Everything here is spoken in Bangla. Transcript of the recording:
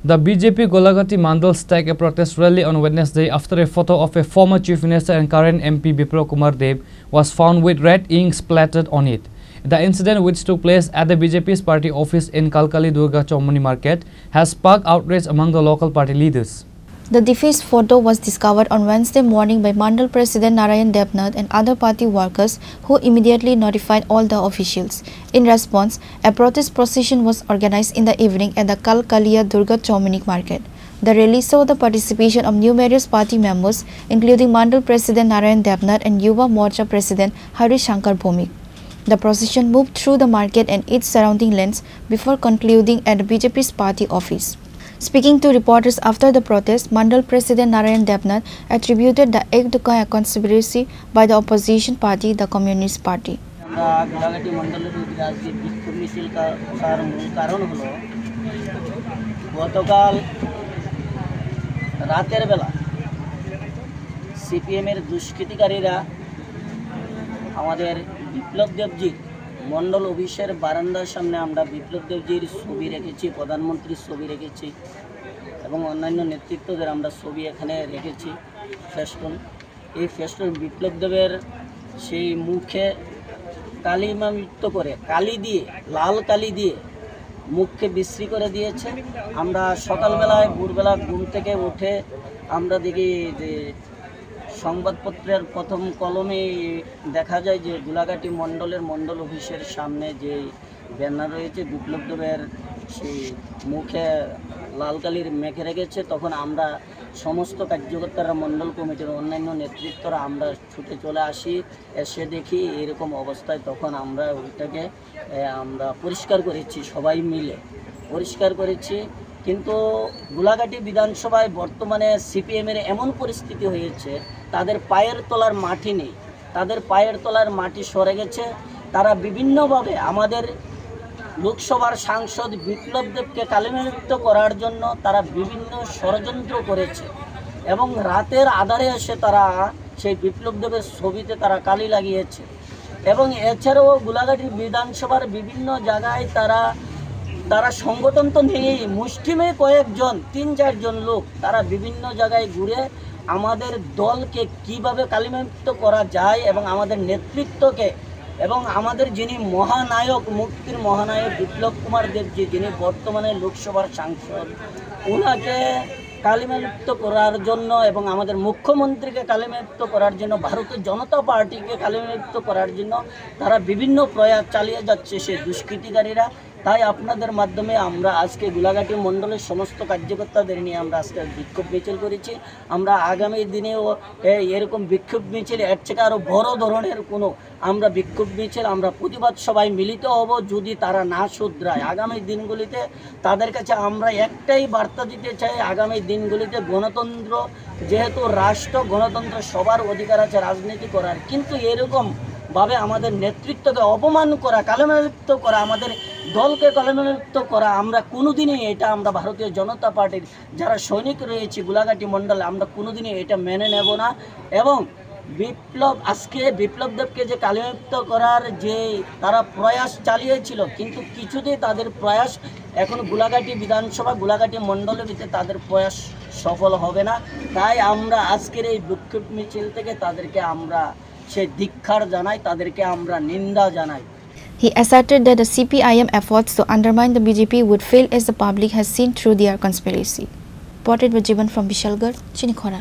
The BJP Golagati Mandal staged a protest rally on Wednesday after a photo of a former Chief Minister and current MP Biplab Kumar Deb was found with red ink splattered on it. The incident, which took place at the BJP's party office in Kalkali Durga Chomani Market, has sparked outrage among the local party leaders. The defaced photo was discovered on Wednesday morning by Mandal President Narayan Debnath and other party workers, who immediately notified all the officials. In response, a protest procession was organized in the evening at the Kalkalia Durga Chomani Market. The rally saw the participation of numerous party members, including Mandal President Narayan Debnath and Yuva Morcha President Hari Shankar Bhomik. The procession moved through the market and its surrounding lands before concluding at the BJP's party office. Speaking to reporters after the protest, Mandal President Narayan Debnath attributed the act to a conspiracy by the opposition party, the Communist Party. বিপ্লব দেবজির মন্ডল অফিসের বারান্দার সামনে আমরা বিপ্লব দেবজির ছবি রেখেছি, প্রধানমন্ত্রীর ছবি রেখেছি এবং অন্যান্য নেতৃত্বদের আমরা ছবি এখানে রেখেছি। ফেস্টুন, এই ফেস্টুন বিপ্লব দেবের সেই মুখে কালিমাযুক্ত করে কালি দিয়ে, লাল কালি দিয়ে মুখকে বিশ্রী করে দিয়েছে। আমরা সকালবেলায় ভোরবেলা ঘুম থেকে উঠে আমরা দেখি যে সংবাদপত্রের প্রথম কলমে দেখা যায় যে গোলাঘাটি মণ্ডলের মণ্ডল অফিসের সামনে যে ব্যানার রয়েছে বিপ্লব দেবের সেই মুখে লাল কালির মেখে রেখেছে। তখন আমরা সমস্ত কার্যকর্তারা, মণ্ডল কমিটির অন্যান্য নেতৃত্বরা আমরা ছুটে চলে আসি, এসে দেখি এরকম অবস্থায়। তখন আমরা ওইটাকে আমরা পরিষ্কার করেছি, সবাই মিলে পরিষ্কার করেছি। কিন্তু গোলাঘাটি বিধানসভায় বর্তমানে সিপিএমের এমন পরিস্থিতি হয়েছে, তাদের পায়ের তলার মাটি নেই, তাদের পায়ের তলার মাটি সরে গেছে। তারা বিভিন্নভাবে আমাদের লোকসভার সাংসদ বিপ্লব দেবকে কালিমালিপ্ত করার জন্য তারা বিভিন্ন ষড়যন্ত্র করেছে এবং রাতের আধারে এসে তারা সেই বিপ্লব দেবের ছবিতে তারা কালি লাগিয়েছে। এবং এছাড়াও গোলাঘাটি বিধানসভার বিভিন্ন জায়গায় তারা সংগঠন তো নেই, মুষ্টিমেয় কয়েকজন ৩-৪ জন লোক তারা বিভিন্ন জায়গায় ঘুরে আমাদের দলকে কিভাবে কালিমালিপ্ত করা যায় এবং আমাদের নেতৃত্বকে এবং আমাদের যিনি মহানায়ক, মুক্তির মহানায়ক বিপ্লব কুমার দেবজি, যিনি বর্তমানে লোকসভার সাংসদ, ওনাকে কালিমালিপ্ত করার জন্য এবং আমাদের মুখ্যমন্ত্রীকে কালিমালিপ্ত করার জন্য, ভারতীয় জনতা পার্টিকে কালিমালিপ্ত করার জন্য তারা বিভিন্ন প্রয়াস চালিয়ে যাচ্ছে সে দুষ্কৃতিকারীরা। তাই আপনাদের মাধ্যমে আমরা আজকে গোলাঘাটি মণ্ডলের সমস্ত কার্যকর্তাদের নিয়ে আমরা আজকে বিক্ষোভ মিছিল করেছি। আমরা আগামী দিনেও এরকম বিক্ষোভ মিছিল, এর থেকে আরও বড় ধরনের কোনো আমরা বিক্ষোভ মিছিল, আমরা প্রতিবাদ সবাই মিলিত হব যদি তারা না শুধরায়। আগামী দিনগুলিতে তাদের কাছে আমরা একটাই বার্তা দিতে চাই, আগামী দিনগুলিতে গণতন্ত্র, যেহেতু রাষ্ট্র, গণতন্ত্র সবার অধিকার আছে রাজনীতি করার, কিন্তু এরকমভাবে আমাদের নেতৃত্বকে অপমান করা, কালিমালিপ্ত করা, আমাদের দলকে কালিমালিপ্ত করা আমরা কোনোদিনই এটা আমরা ভারতীয় জনতা পার্টির যারা সৈনিক রয়েছে গোলাঘাটি মণ্ডলে আমরা কোনোদিনই এটা মেনে নেব না। এবং আজকে বিপ্লব দেবকে যে কালিমালিপ্ত করার যে তারা প্রয়াস চালিয়েছিল, কিন্তু কিছুতেই তাদের প্রয়াস এখন গোলাঘাটি বিধানসভা, গোলাঘাটি মণ্ডলের ভিতরে তাদের প্রয়াস সফল হবে না। তাই আমরা আজকের এই বিক্ষোভ মিছিল থেকে তাদেরকে আমরা সেই ধিক্কার জানাই, তাদেরকে আমরা নিন্দা জানাই। He asserted that the CPIM efforts to undermine the BJP would fail as the public has seen through their conspiracy. Reported by Jivan from Vishalgarh, Chinikhora.